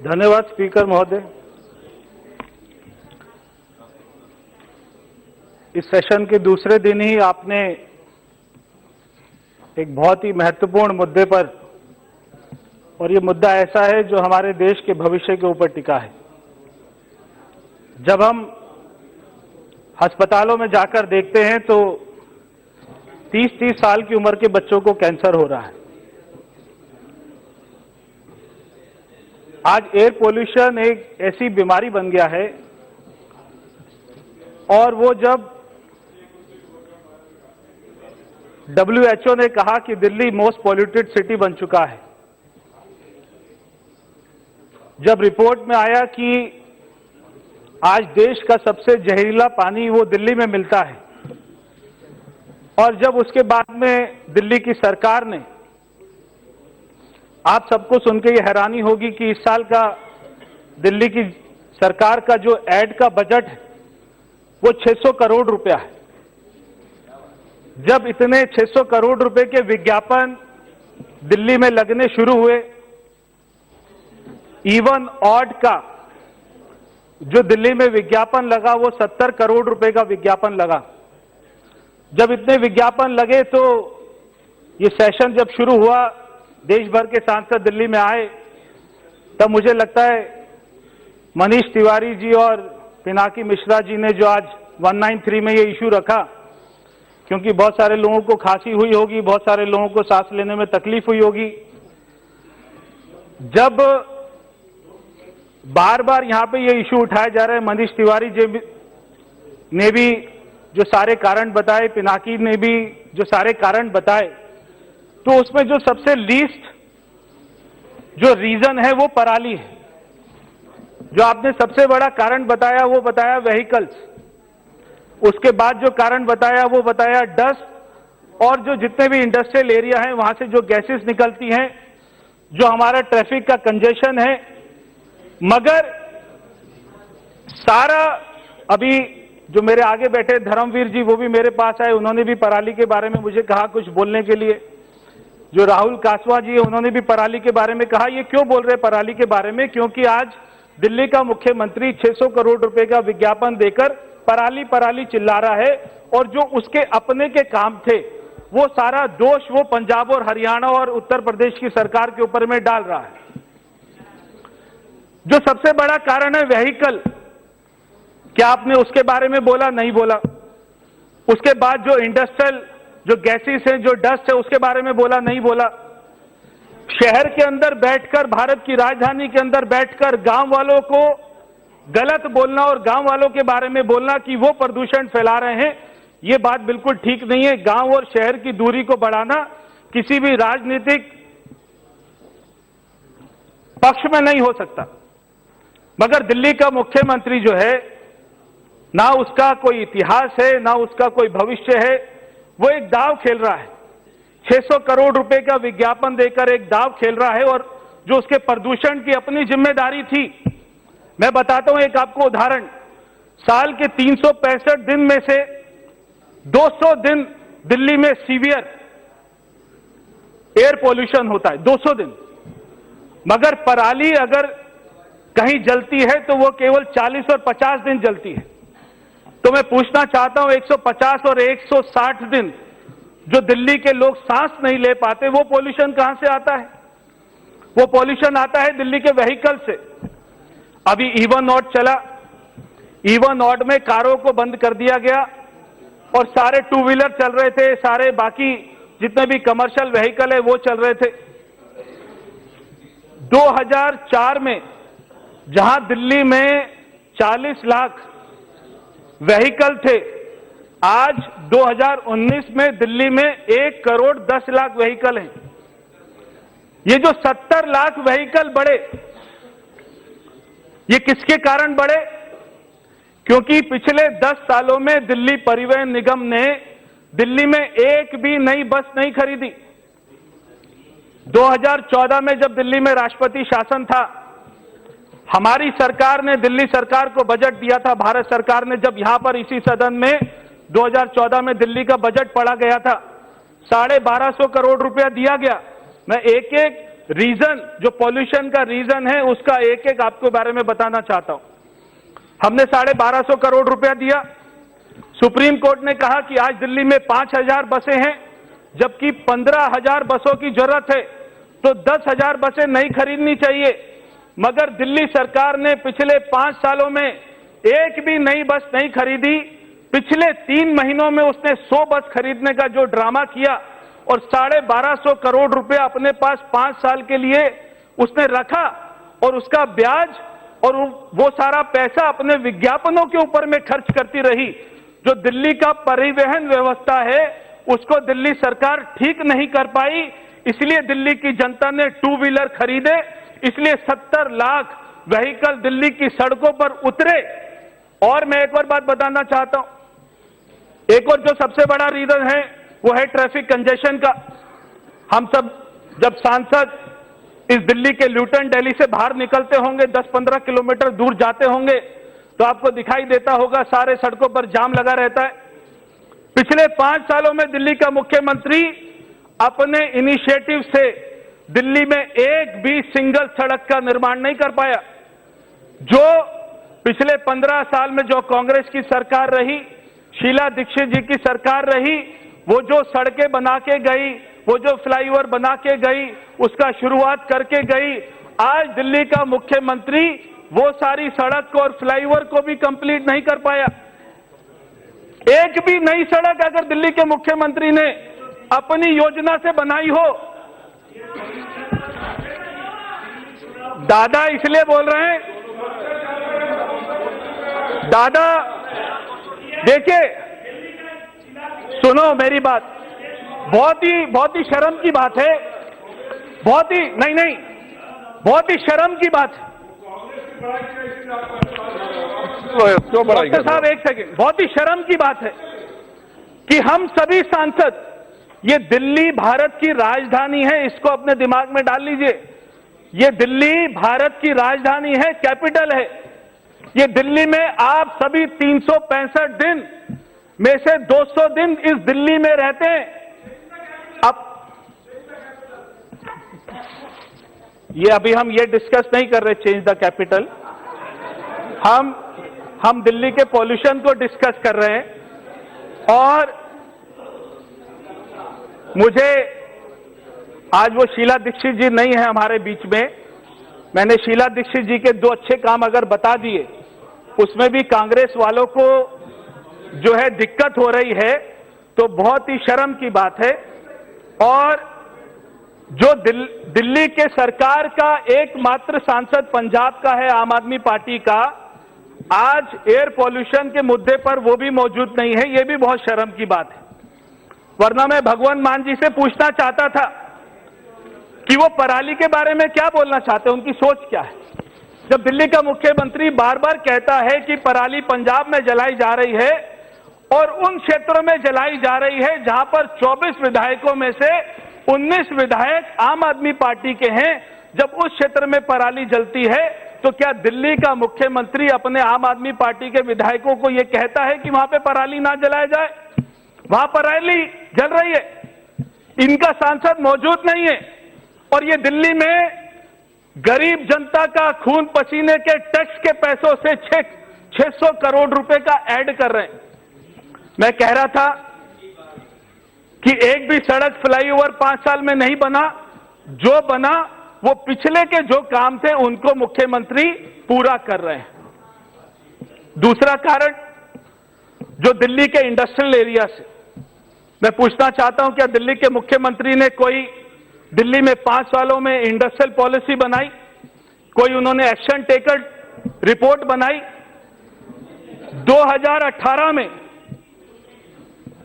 धन्यवाद स्पीकर महोदय। इस सेशन के दूसरे दिन ही आपने एक बहुत ही महत्वपूर्ण मुद्दे पर, और ये मुद्दा ऐसा है जो हमारे देश के भविष्य के ऊपर टिका है। जब हम अस्पतालों में जाकर देखते हैं तो 30-30 साल की उम्र के बच्चों को कैंसर हो रहा है। आज एयर पोल्यूशन एक ऐसी बीमारी बन गया है, और वो जब WHO ने कहा कि दिल्ली मोस्ट पॉल्यूटेड सिटी बन चुका है, जब रिपोर्ट में आया कि आज देश का सबसे जहरीला पानी वो दिल्ली में मिलता है, और जब उसके बाद में दिल्ली की सरकार ने, आप सबको सुन के ये हैरानी होगी कि इस साल का दिल्ली की सरकार का जो एड का बजट है वो 600 करोड़ रुपया है। जब इतने 600 करोड़ रुपए के विज्ञापन दिल्ली में लगने शुरू हुए, इवन ऑड का जो दिल्ली में विज्ञापन लगा वो 70 करोड़ रुपए का विज्ञापन लगा। जब इतने विज्ञापन लगे तो ये सेशन जब शुरू हुआ, देश भर के सांसद दिल्ली में आए, तब मुझे लगता है मनीष तिवारी जी और पिनाकी मिश्रा जी ने जो आज 193 में ये इशू रखा, क्योंकि बहुत सारे लोगों को खांसी हुई होगी, बहुत सारे लोगों को सांस लेने में तकलीफ हुई होगी। जब बार बार यहां पे ये इशू उठाया जा रहा है, मनीष तिवारी जी ने भी जो सारे कारण बताए, पिनाकी ने भी जो सारे कारण बताए, तो उसमें जो सबसे लीस्ट जो रीजन है वो पराली है। जो आपने सबसे बड़ा कारण बताया वो बताया व्हीकल्स, उसके बाद जो कारण बताया वो बताया डस्ट, और जो जितने भी इंडस्ट्रियल एरिया हैं वहां से जो गैसेस निकलती हैं, जो हमारा ट्रैफिक का कंजेशन है। मगर सारा, अभी जो मेरे आगे बैठे धर्मवीर जी वो भी मेरे पास आए, उन्होंने भी पराली के बारे में मुझे कहा कुछ बोलने के लिए। जो राहुल कासवा जी है उन्होंने भी पराली के बारे में कहा। ये क्यों बोल रहे पराली के बारे में? क्योंकि आज दिल्ली का मुख्यमंत्री 600 करोड़ रुपए का विज्ञापन देकर पराली पराली चिल्ला रहा है, और जो उसके अपने के काम थे वो सारा दोष वो पंजाब और हरियाणा और उत्तर प्रदेश की सरकार के ऊपर में डाल रहा है। जो सबसे बड़ा कारण है व्हीकल, क्या आपने उसके बारे में बोला? नहीं बोला। उसके बाद जो इंडस्ट्रियल जो गैसेस है, जो डस्ट है, उसके बारे में बोला? नहीं बोला। शहर के अंदर बैठकर, भारत की राजधानी के अंदर बैठकर गांव वालों को गलत बोलना और गांव वालों के बारे में बोलना कि वो प्रदूषण फैला रहे हैं, ये बात बिल्कुल ठीक नहीं है। गांव और शहर की दूरी को बढ़ाना किसी भी राजनीतिक पक्ष में नहीं हो सकता। मगर दिल्ली का मुख्यमंत्री जो है, ना उसका कोई इतिहास है, ना उसका कोई भविष्य है, वो एक दांव खेल रहा है। 600 करोड़ रुपए का विज्ञापन देकर एक दांव खेल रहा है, और जो उसके प्रदूषण की अपनी जिम्मेदारी थी, मैं बताता हूं एक आपको उदाहरण। साल के 365 दिन में से 200 दिन दिल्ली में सीवियर एयर पोल्यूशन होता है, 200 दिन। मगर पराली अगर कहीं जलती है तो वो केवल 40 और 50 दिन जलती है। तो मैं पूछना चाहता हूं, 150 और 160 दिन जो दिल्ली के लोग सांस नहीं ले पाते, वो पोल्यूशन कहां से आता है? वो पोल्यूशन आता है दिल्ली के व्हीकल से। अभी इवन ऑड चला, इवन ऑड में कारों को बंद कर दिया गया और सारे टू व्हीलर चल रहे थे, सारे बाकी जितने भी कमर्शियल व्हीकल है वो चल रहे थे। 2004 में जहां दिल्ली में 40 लाख व्हीकल थे, आज 2019 में दिल्ली में 1 करोड़ 10 लाख व्हीकल हैं। ये जो 70 लाख व्हीकल बढ़े, ये किसके कारण बढ़े? क्योंकि पिछले 10 सालों में दिल्ली परिवहन निगम ने दिल्ली में एक भी नई बस नहीं खरीदी। 2014 में जब दिल्ली में राष्ट्रपति शासन था, हमारी सरकार ने दिल्ली सरकार को बजट दिया था। भारत सरकार ने जब यहां पर इसी सदन में 2014 में दिल्ली का बजट पढ़ा गया था, 1250 करोड़ रुपया दिया गया। मैं एक एक रीजन, जो पॉल्यूशन का रीजन है, उसका एक एक आपको बारे में बताना चाहता हूं। हमने 1250 करोड़ रुपया दिया। सुप्रीम कोर्ट ने कहा कि आज दिल्ली में 5000 बसें हैं, जबकि 15,000 बसों की जरूरत है, तो 10,000 बसें नहीं खरीदनी चाहिए। मगर दिल्ली सरकार ने पिछले 5 सालों में एक भी नई बस नहीं खरीदी। पिछले 3 महीनों में उसने 100 बस खरीदने का जो ड्रामा किया और 1250 करोड़ रुपया अपने पास 5 साल के लिए उसने रखा, और उसका ब्याज और वो सारा पैसा अपने विज्ञापनों के ऊपर में खर्च करती रही। जो दिल्ली का परिवहन व्यवस्था है उसको दिल्ली सरकार ठीक नहीं कर पाई, इसलिए दिल्ली की जनता ने 2 व्हीलर खरीदे, इसलिए 70 लाख व्हीकल दिल्ली की सड़कों पर उतरे। और मैं एक और बात बताना चाहता हूं, एक और जो सबसे बड़ा रीजन है वो है ट्रैफिक कंजेशन का। हम सब जब सांसद इस दिल्ली के ल्यूटन दिल्ली से बाहर निकलते होंगे, 10-15 किलोमीटर दूर जाते होंगे, तो आपको दिखाई देता होगा सारे सड़कों पर जाम लगा रहता है। पिछले 5 सालों में दिल्ली का मुख्यमंत्री अपने इनिशिएटिव से दिल्ली में एक भी सिंगल सड़क का निर्माण नहीं कर पाया। जो पिछले 15 साल में जो कांग्रेस की सरकार रही, शीला दीक्षित जी की सरकार रही, वो जो सड़कें बना के गई, वो जो फ्लाईओवर बना के गई, उसका शुरुआत करके गई, आज दिल्ली का मुख्यमंत्री वो सारी सड़क को और फ्लाईओवर को भी कंप्लीट नहीं कर पाया। एक भी नई सड़क अगर दिल्ली के मुख्यमंत्री ने अपनी योजना से बनाई हो, दादा इसलिए बोल रहे हैं, दादा देखिए, सुनो मेरी बात, बहुत ही शर्म की बात है, बहुत ही शर्म की बात है। डॉक्टर साहब एक सेकंड, बहुत ही शर्म की बात है कि हम सभी सांसद, ये दिल्ली भारत की राजधानी है, इसको अपने दिमाग में डाल लीजिए। ये दिल्ली भारत की राजधानी है, कैपिटल है। ये दिल्ली में आप सभी 365 दिन में से 200 दिन इस दिल्ली में रहते हैं। अब ये अभी हम ये डिस्कस नहीं कर रहे चेंज द कैपिटल, हम दिल्ली के पॉल्यूशन को डिस्कस कर रहे हैं। और मुझे आज वो शीला दीक्षित जी नहीं है हमारे बीच में, मैंने शीला दीक्षित जी के 2 अच्छे काम अगर बता दिए, उसमें भी कांग्रेस वालों को जो है दिक्कत हो रही है, तो बहुत ही शर्म की बात है। और जो दिल्ली के सरकार का एकमात्र सांसद पंजाब का है, आम आदमी पार्टी का, आज एयर पॉल्यूशन के मुद्दे पर वो भी मौजूद नहीं है, ये भी बहुत शर्म की बात है। वरना मैं भगवंत मान जी से पूछना चाहता था कि वो पराली के बारे में क्या बोलना चाहते हैं, उनकी सोच क्या है। जब दिल्ली का मुख्यमंत्री बार बार कहता है कि पराली पंजाब में जलाई जा रही है और उन क्षेत्रों में जलाई जा रही है जहां पर 24 विधायकों में से 19 विधायक आम आदमी पार्टी के हैं, जब उस क्षेत्र में पराली जलती है, तो क्या दिल्ली का मुख्यमंत्री अपने आम आदमी पार्टी के विधायकों को यह कहता है कि वहां पे पराली ना जलाया जाए? वहां पराली जल रही है, इनका सांसद मौजूद नहीं है, और ये दिल्ली में गरीब जनता का खून पसीने के टैक्स के पैसों से 600 करोड़ रुपए का ऐड कर रहे हैं। मैं कह रहा था कि एक भी सड़क फ्लाईओवर 5 साल में नहीं बना, जो बना वो पिछले के जो काम थे उनको मुख्यमंत्री पूरा कर रहे हैं। दूसरा कारण, जो दिल्ली के इंडस्ट्रियल एरिया से, मैं पूछना चाहता हूं, क्या दिल्ली के मुख्यमंत्री ने कोई दिल्ली में 5 सालों में इंडस्ट्रियल पॉलिसी बनाई? कोई उन्होंने एक्शन टेकन रिपोर्ट बनाई? 2018 में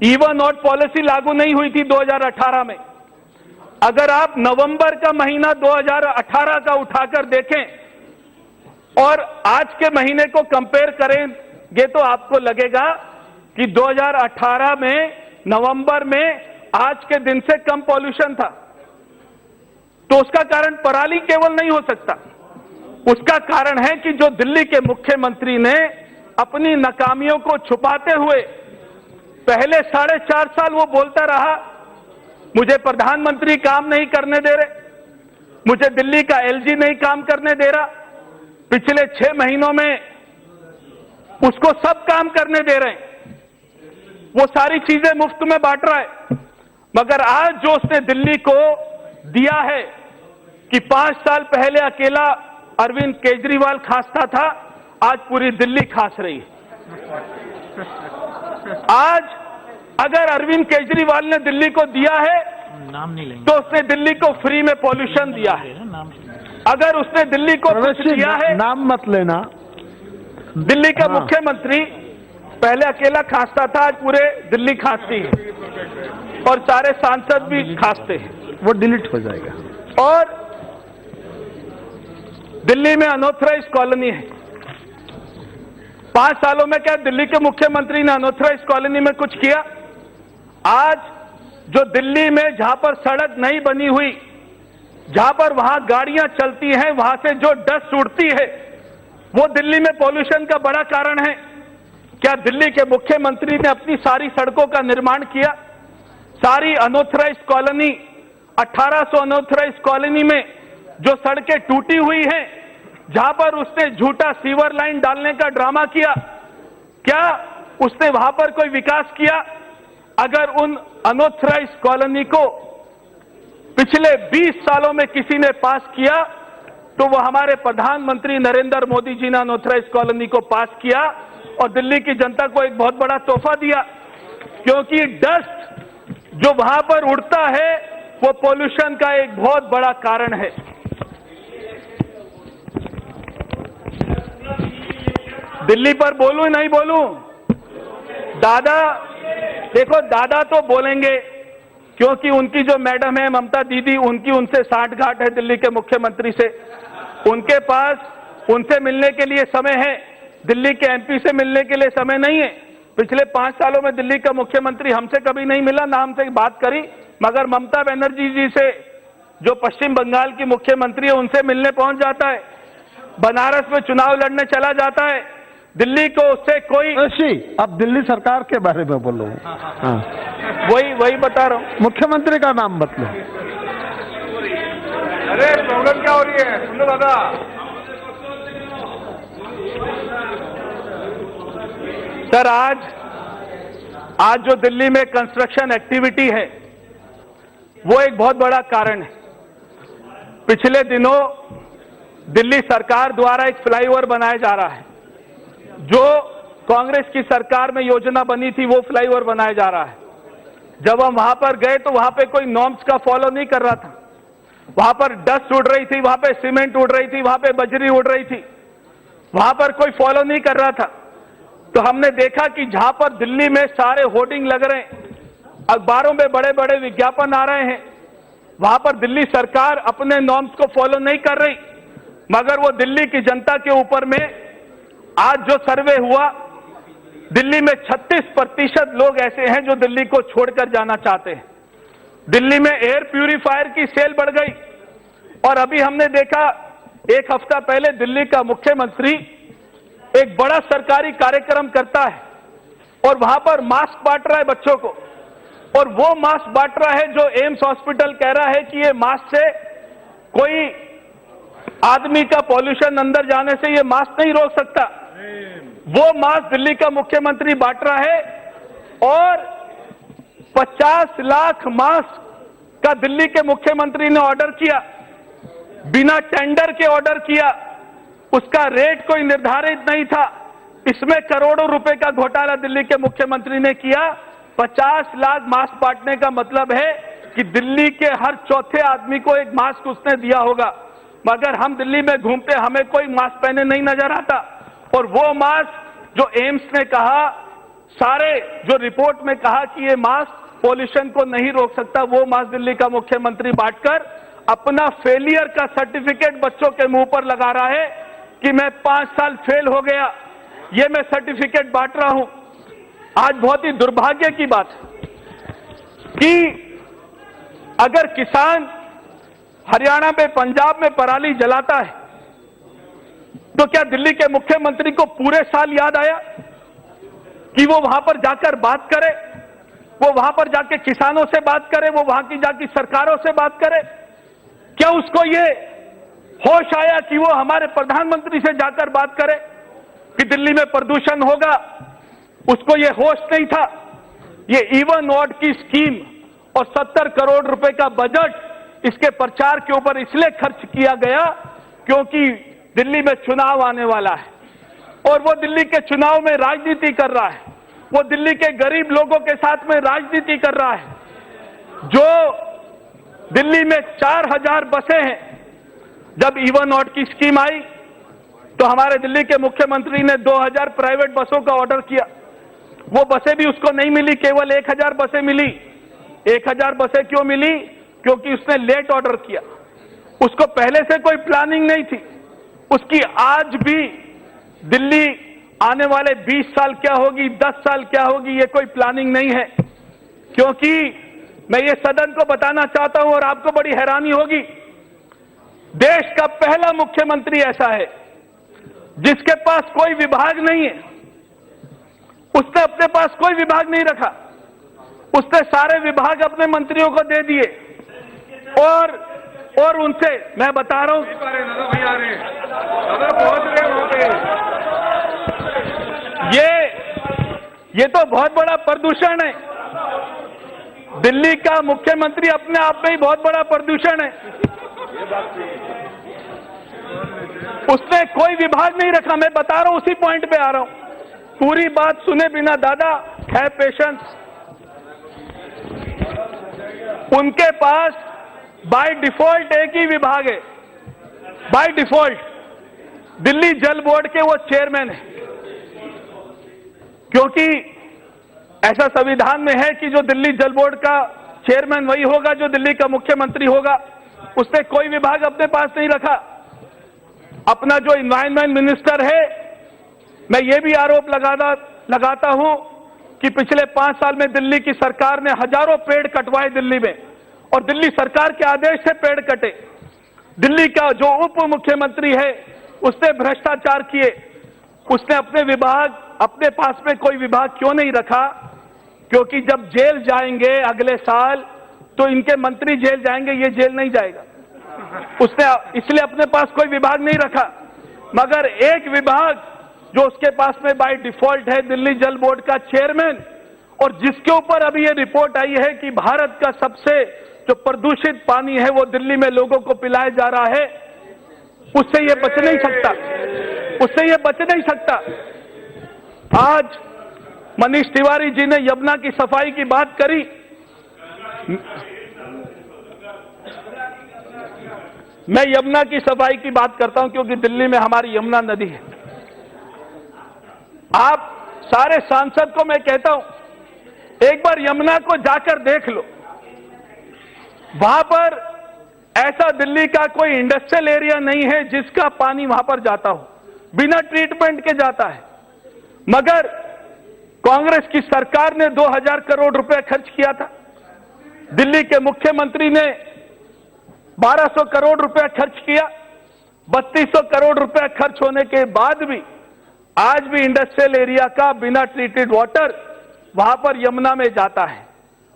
इवन नॉट पॉलिसी लागू नहीं हुई थी 2018 में। अगर आप नवंबर का महीना 2018 का उठाकर देखें और आज के महीने को कंपेयर करेंगे तो आपको लगेगा कि 2018 में नवंबर में आज के दिन से कम पॉल्यूशन था। तो उसका कारण पराली केवल नहीं हो सकता, उसका कारण है कि जो दिल्ली के मुख्यमंत्री ने अपनी नाकामियों को छुपाते हुए पहले 4.5 साल वो बोलता रहा मुझे प्रधानमंत्री काम नहीं करने दे रहे, मुझे दिल्ली का एलजी नहीं काम करने दे रहा, पिछले 6 महीनों में उसको सब काम करने दे रहे हैं, वो सारी चीजें मुफ्त में बांट रहा है। मगर आज जो उसने दिल्ली को दिया है कि 5 साल पहले अकेला अरविंद केजरीवाल खांसता था, आज पूरी दिल्ली खांस रही है। आज अगर अरविंद केजरीवाल ने दिल्ली को दिया है नाम नहीं लेंगे तो उसने दिल्ली को फ्री में पॉल्यूशन दिया है। अगर उसने दिल्ली को कुछ दिया है, नाम मत लेना। दिल्ली का मुख्यमंत्री पहले अकेला खांसता था, आज पूरे दिल्ली खांसती है और सारे सांसद भी खांसते हैं। वो डिलीट हो जाएगा। और दिल्ली में अनऑथराइज कॉलोनी है। 5 सालों में क्या दिल्ली के मुख्यमंत्री ने अनऑथराइज कॉलोनी में कुछ किया? आज जो दिल्ली में जहां पर सड़क नहीं बनी हुई, जहां पर वहां गाड़ियां चलती हैं, वहां से जो डस्ट उड़ती है, वो दिल्ली में पॉल्यूशन का बड़ा कारण है। क्या दिल्ली के मुख्यमंत्री ने अपनी सारी सड़कों का निर्माण किया? सारी अनऑथराइज कॉलोनी, 1800 अनऑथराइज कॉलोनी में जो सड़कें टूटी हुई हैं, जहां पर उसने झूठा सीवर लाइन डालने का ड्रामा किया, क्या उसने वहां पर कोई विकास किया? अगर उन अनऑथराइज कॉलोनी को पिछले 20 सालों में किसी ने पास किया तो वो हमारे प्रधानमंत्री नरेंद्र मोदी जी ने अनऑथराइज कॉलोनी को पास किया और दिल्ली की जनता को एक बहुत बड़ा तोहफा दिया, क्योंकि डस्ट जो वहां पर उड़ता है वो पॉल्यूशन का एक बहुत बड़ा कारण है। दिल्ली पर बोलूं नहीं बोलूं? दादा, देखो दादा तो बोलेंगे क्योंकि उनकी जो मैडम है ममता दीदी, उनकी उनसे साठगांठ है दिल्ली के मुख्यमंत्री से। उनके पास उनसे मिलने के लिए समय है, दिल्ली के एमपी से मिलने के लिए समय नहीं है। पिछले 5 सालों में दिल्ली का मुख्यमंत्री हमसे कभी नहीं मिला, ना हमसे बात करी, मगर ममता बनर्जी जी से जो पश्चिम बंगाल की मुख्यमंत्री है उनसे मिलने पहुंच जाता है, बनारस में चुनाव लड़ने चला जाता है। दिल्ली को उससे कोई अब दिल्ली सरकार के बारे में बोलो। हाँ, वही बता रहा हूं। मुख्यमंत्री का नाम मत लो। अरे प्रॉब्लम क्या हो रही है, सुन लो दादा। सर, आज जो दिल्ली में कंस्ट्रक्शन एक्टिविटी है वो एक बहुत बड़ा कारण है। पिछले दिनों दिल्ली सरकार द्वारा एक फ्लाईओवर बनाया जा रहा है, जो कांग्रेस की सरकार में योजना बनी थी वो फ्लाईओवर बनाया जा रहा है। जब हम वहां पर गए तो वहां पे कोई नॉर्म्स का फॉलो नहीं कर रहा था, वहां पर डस्ट उड़ रही थी, वहां पे सीमेंट उड़ रही थी, वहां पे बजरी उड़ रही थी, वहां पर कोई फॉलो नहीं कर रहा था। तो हमने देखा कि जहां पर दिल्ली में सारे होर्डिंग लग रहे हैं, अखबारों में बड़े बड़े विज्ञापन आ रहे हैं, वहां पर दिल्ली सरकार अपने नॉर्म्स को फॉलो नहीं कर रही। मगर वो दिल्ली की जनता के ऊपर में आज जो सर्वे हुआ, दिल्ली में 36% लोग ऐसे हैं जो दिल्ली को छोड़कर जाना चाहते हैं। दिल्ली में एयर प्यूरिफायर की सेल बढ़ गई और अभी हमने देखा 1 हफ्ता पहले दिल्ली का मुख्यमंत्री एक बड़ा सरकारी कार्यक्रम करता है और वहां पर मास्क बांट रहा है बच्चों को, और वो मास्क बांट रहा है जो एम्स हॉस्पिटल कह रहा है कि ये मास्क से कोई आदमी का पॉल्यूशन अंदर जाने से ये मास्क नहीं रोक सकता। वो मास्क दिल्ली का मुख्यमंत्री बांट रहा है और 50 लाख मास्क का दिल्ली के मुख्यमंत्री ने ऑर्डर किया, बिना टेंडर के ऑर्डर किया, उसका रेट कोई निर्धारित नहीं था। इसमें करोड़ों रुपए का घोटाला दिल्ली के मुख्यमंत्री ने किया। 50 लाख मास्क बांटने का मतलब है कि दिल्ली के हर चौथे आदमी को एक मास्क उसने दिया होगा, मगर हम दिल्ली में घूमते हमें कोई मास्क पहने नहीं नजर आता। और वो मास्क जो एम्स ने कहा, सारे जो रिपोर्ट में कहा कि ये मास्क पॉल्यूशन को नहीं रोक सकता, वो मास्क दिल्ली का मुख्यमंत्री बांटकर अपना फेलियर का सर्टिफिकेट बच्चों के मुंह पर लगा रहा है कि मैं 5 साल फेल हो गया, ये मैं सर्टिफिकेट बांट रहा हूं। आज बहुत ही दुर्भाग्य की बात है कि अगर किसान हरियाणा में, पंजाब में पराली जलाता है तो क्या दिल्ली के मुख्यमंत्री को पूरे साल याद आया कि वो वहां पर जाकर बात करे, वो वहां पर जाके किसानों से बात करे, वो वहां की जाके सरकारों से बात करे? क्या उसको ये होश आया कि वो हमारे प्रधानमंत्री से जाकर बात करे कि दिल्ली में प्रदूषण होगा? उसको ये होश नहीं था। ये इवन ऑड की स्कीम और 70 करोड़ रुपए का बजट इसके प्रचार के ऊपर इसलिए खर्च किया गया क्योंकि दिल्ली में चुनाव आने वाला है और वो दिल्ली के चुनाव में राजनीति कर रहा है। वो दिल्ली के गरीब लोगों के साथ में राजनीति कर रहा है। जो दिल्ली में 4000 बसें हैं, जब इवन ऑड की स्कीम आई तो हमारे दिल्ली के मुख्यमंत्री ने 2000 प्राइवेट बसों का ऑर्डर किया। वो बसें भी उसको नहीं मिली, केवल 1000 बसें मिली। 1000 बसें क्यों मिली? क्योंकि उसने लेट ऑर्डर किया। उसको पहले से कोई प्लानिंग नहीं थी। उसकी आज भी दिल्ली आने वाले 20 साल क्या होगी, 10 साल क्या होगी, ये कोई प्लानिंग नहीं है। क्योंकि मैं ये सदन को बताना चाहता हूं और आपको बड़ी हैरानी होगी, देश का पहला मुख्यमंत्री ऐसा है जिसके पास कोई विभाग नहीं है। उसने अपने पास कोई विभाग नहीं रखा। उसने सारे विभाग अपने मंत्रियों को दे दिए और उनसे, मैं बता रहा हूं, ये तो बहुत बड़ा प्रदूषण है। दिल्ली का मुख्यमंत्री अपने आप में ही बहुत बड़ा प्रदूषण है। उसने कोई विभाग नहीं रखा। मैं बता रहा हूं, उसी पॉइंट पे आ रहा हूं। पूरी बात सुने बिना दादा, है पेशेंस। उनके पास बाय डिफॉल्ट एक ही विभाग है। बाय डिफॉल्ट दिल्ली जल बोर्ड के वो चेयरमैन है, क्योंकि ऐसा संविधान में है कि जो दिल्ली जल बोर्ड का चेयरमैन वही होगा जो दिल्ली का मुख्यमंत्री होगा। उसने कोई विभाग अपने पास नहीं रखा। अपना जो एनवायरनमेंट मिनिस्टर है, मैं ये भी आरोप लगाता हूं कि पिछले 5 साल में दिल्ली की सरकार ने हजारों पेड़ कटवाए दिल्ली में, और दिल्ली सरकार के आदेश से पेड़ कटे। दिल्ली का जो उप मुख्यमंत्री है उसने भ्रष्टाचार किए। उसने अपने विभाग, अपने पास में कोई विभाग क्यों नहीं रखा? क्योंकि जब जेल जाएंगे अगले साल तो इनके मंत्री जेल जाएंगे, ये जेल नहीं जाएगा। उसने इसलिए अपने पास कोई विभाग नहीं रखा। मगर एक विभाग जो उसके पास में बाय डिफॉल्ट है, दिल्ली जल बोर्ड का चेयरमैन, और जिसके ऊपर अभी ये रिपोर्ट आई है कि भारत का सबसे जो प्रदूषित पानी है वो दिल्ली में लोगों को पिलाया जा रहा है, उससे ये बच नहीं सकता। उससे ये बच नहीं सकता। आज मनीष तिवारी जी ने यमुना की सफाई की बात करी। मैं यमुना की सफाई की बात करता हूं क्योंकि दिल्ली में हमारी यमुना नदी है। आप सारे सांसद को मैं कहता हूं, एक बार यमुना को जाकर देख लो। वहां पर ऐसा दिल्ली का कोई इंडस्ट्रियल एरिया नहीं है जिसका पानी वहां पर जाता हो, बिना ट्रीटमेंट के जाता है। मगर कांग्रेस की सरकार ने 2000 करोड़ रुपए खर्च किया था। दिल्ली के मुख्यमंत्री ने 1200 करोड़ रुपए खर्च किया। 3200 करोड़ रुपए खर्च होने के बाद भी आज भी इंडस्ट्रियल एरिया का बिना ट्रीटेड वाटर वहां पर यमुना में जाता है।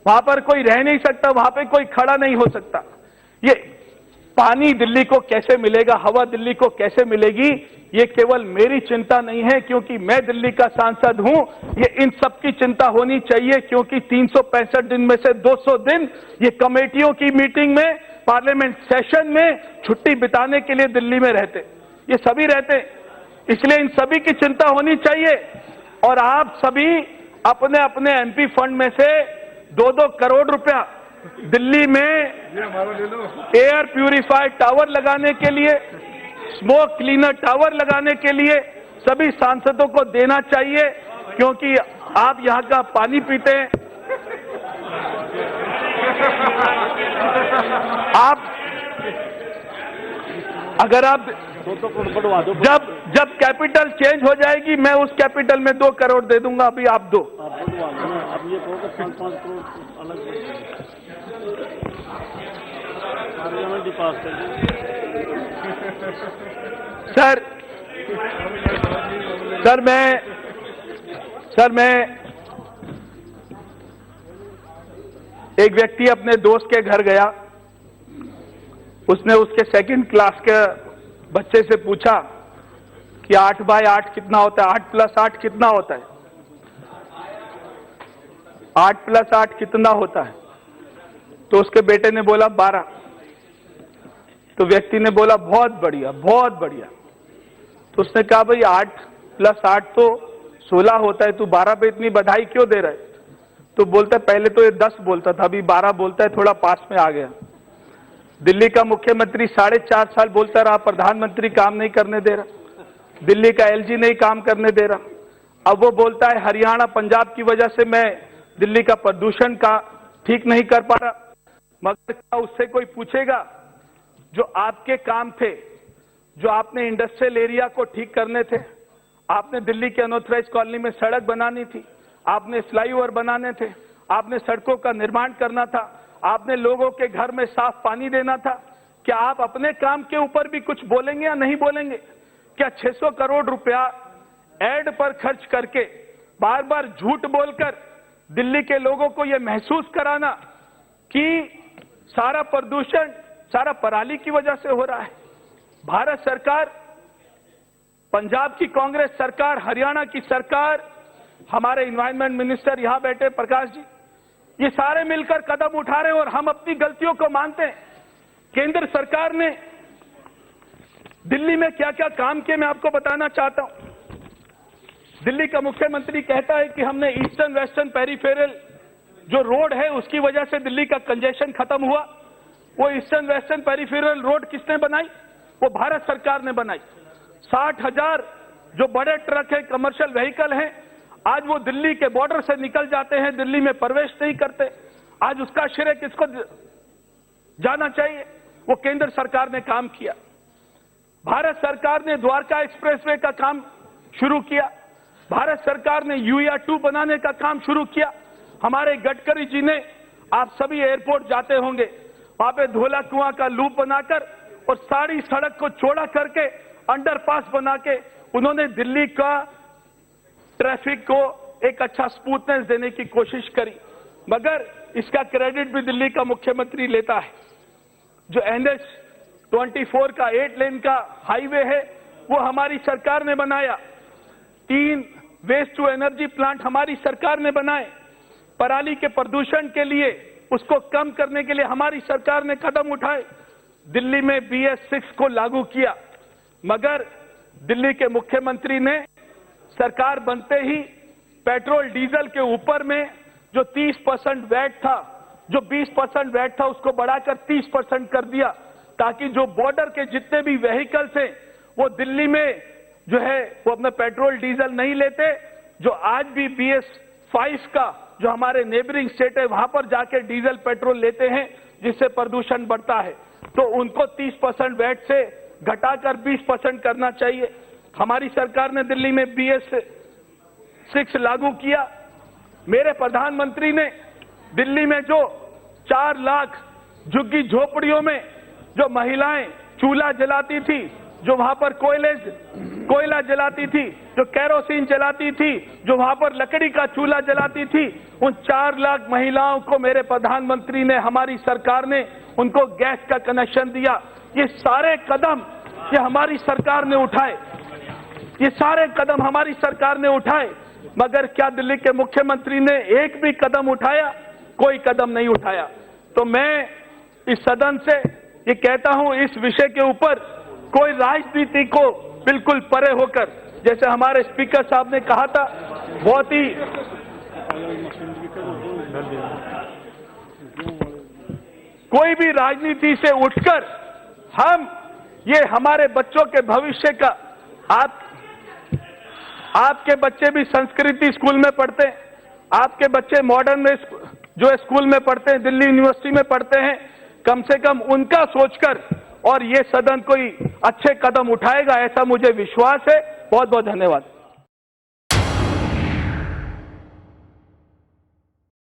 वहां पर कोई रह नहीं सकता, वहां पर कोई खड़ा नहीं हो सकता। ये पानी दिल्ली को कैसे मिलेगा, हवा दिल्ली को कैसे मिलेगी, ये केवल मेरी चिंता नहीं है क्योंकि मैं दिल्ली का सांसद हूं। ये इन सबकी चिंता होनी चाहिए क्योंकि 365 दिन में से 200 दिन ये कमेटियों की मीटिंग में, पार्लियामेंट सेशन में छुट्टी बिताने के लिए दिल्ली में रहते, ये सभी रहते। इसलिए इन सभी की चिंता होनी चाहिए। और आप सभी अपने अपने एमपी फंड में से 2-2 करोड़ रुपया दिल्ली में एयर प्यूरिफायर टावर लगाने के लिए, स्मोक क्लीनर टावर लगाने के लिए सभी सांसदों को देना चाहिए क्योंकि आप यहां का पानी पीते हैं। आप अगर आप जब कैपिटल चेंज हो जाएगी मैं उस कैपिटल में 2 करोड़ दे दूंगा, अभी आप दो। अब ये 5-5 करोड़ अलग पार्लियामेंट ही पास कर दी। सर मैं एक व्यक्ति अपने दोस्त के घर गया। उसने उसके सेकंड क्लास के बच्चे से पूछा कि 8 बाय 8 कितना होता है, 8 प्लस 8 कितना होता है, 8 प्लस 8 कितना होता है? तो उसके बेटे ने बोला 12। तो व्यक्ति ने बोला बहुत बढ़िया, बहुत बढ़िया। तो उसने कहा भाई 8 प्लस 8 तो 16 होता है, तू 12 पे इतनी बधाई क्यों दे रहा है? तो बोलता है पहले तो ये 10 बोलता था, अभी 12 बोलता है, थोड़ा पास में आ गया। दिल्ली का मुख्यमंत्री 4.5 साल बोलता रहा, प्रधानमंत्री काम नहीं करने दे रहा, दिल्ली का एलजी नहीं काम करने दे रहा। अब वो बोलता है हरियाणा पंजाब की वजह से मैं दिल्ली का प्रदूषण का ठीक नहीं कर पा रहा। मगर क्या उससे कोई पूछेगा जो आपके काम थे, जो आपने इंडस्ट्रियल एरिया को ठीक करने थे, आपने दिल्ली के अनऑथराइज्ड कॉलोनी में सड़क बनानी थी, आपने फ्लाईओवर बनाने थे, आपने सड़कों का निर्माण करना था, आपने लोगों के घर में साफ पानी देना था। क्या आप अपने काम के ऊपर भी कुछ बोलेंगे या नहीं बोलेंगे? क्या 600 करोड़ रुपया एड पर खर्च करके बार बार झूठ बोलकर दिल्ली के लोगों को यह महसूस कराना कि सारा प्रदूषण सारा पराली की वजह से हो रहा है? भारत सरकार, पंजाब की कांग्रेस सरकार, हरियाणा की सरकार, हमारे एनवायरमेंट मिनिस्टर यहां बैठे प्रकाश जी, ये सारे मिलकर कदम उठा रहे हैं और हम अपनी गलतियों को मानते हैं। केंद्र सरकार ने दिल्ली में क्या क्या काम किए मैं आपको बताना चाहता हूं। दिल्ली का मुख्यमंत्री कहता है कि हमने ईस्टर्न वेस्टर्न पेरिफेरल जो रोड है उसकी वजह से दिल्ली का कंजेशन खत्म हुआ। वो ईस्टर्न वेस्टर्न पेरिफेरल रोड किसने बनाई? वो भारत सरकार ने बनाई। 60,000 जो बड़े ट्रक है, कमर्शियल व्हीकल हैं, आज वो दिल्ली के बॉर्डर से निकल जाते हैं, दिल्ली में प्रवेश नहीं करते। आज उसका श्रेय किसको जाना चाहिए? वो केंद्र सरकार ने काम किया। भारत सरकार ने द्वारका एक्सप्रेसवे का काम शुरू किया। भारत सरकार ने यूया 2 बनाने का काम शुरू किया। हमारे गडकरी जी ने, आप सभी एयरपोर्ट जाते होंगे, वहां पे धोला कुआं का लूप बनाकर और सारी सड़क को चौड़ा करके अंडरपास बना के उन्होंने दिल्ली का ट्रैफिक को एक अच्छा स्मूथनेस देने की कोशिश करी। मगर इसका क्रेडिट भी दिल्ली का मुख्यमंत्री लेता है। जो NH 24 का 8 लेन का हाईवे है वो हमारी सरकार ने बनाया। 3 वेस्ट टू एनर्जी प्लांट हमारी सरकार ने बनाए। पराली के प्रदूषण के लिए, उसको कम करने के लिए हमारी सरकार ने कदम उठाए। दिल्ली में BS6 को लागू किया। मगर दिल्ली के मुख्यमंत्री ने सरकार बनते ही पेट्रोल डीजल के ऊपर में जो 30% वैट था, जो 20% वैट था, उसको बढ़ाकर 30% कर दिया, ताकि जो बॉर्डर के जितने भी व्हीकल्स हैं वो दिल्ली में जो है वो अपना पेट्रोल डीजल नहीं लेते। जो आज भी BS5 का जो हमारे नेबरिंग स्टेट है वहां पर जाके डीजल पेट्रोल लेते हैं, जिससे प्रदूषण बढ़ता है। तो उनको 30% वैट से घटाकर 20% करना चाहिए। हमारी सरकार ने दिल्ली में BS6 लागू किया। मेरे प्रधानमंत्री ने दिल्ली में जो 4 लाख झुग्गी झोपड़ियों में जो महिलाएं चूल्हा जलाती थी, जो वहां पर कोयला जलाती थी, जो केरोसिन जलाती थी, जो वहां पर लकड़ी का चूल्हा जलाती थी, उन 4 लाख महिलाओं को मेरे प्रधानमंत्री ने, हमारी सरकार ने उनको गैस का कनेक्शन दिया। ये सारे कदम ये हमारी सरकार ने उठाए, ये सारे कदम हमारी सरकार ने उठाए। मगर क्या दिल्ली के मुख्यमंत्री ने एक भी कदम उठाया? कोई कदम नहीं उठाया। तो मैं इस सदन से ये कहता हूं, इस विषय के ऊपर कोई राजनीति को बिल्कुल परे होकर, जैसे हमारे स्पीकर साहब ने कहा था, बहुत ही कोई भी राजनीति से उठकर हम ये हमारे बच्चों के भविष्य का, आपके बच्चे भी संस्कृति स्कूल में पढ़ते हैं, आपके बच्चे मॉडर्न में जो स्कूल में पढ़ते हैं, दिल्ली यूनिवर्सिटी में पढ़ते हैं, कम से कम उनका सोचकर और ये सदन कोई अच्छे कदम उठाएगा, ऐसा मुझे विश्वास है। बहुत बहुत धन्यवाद।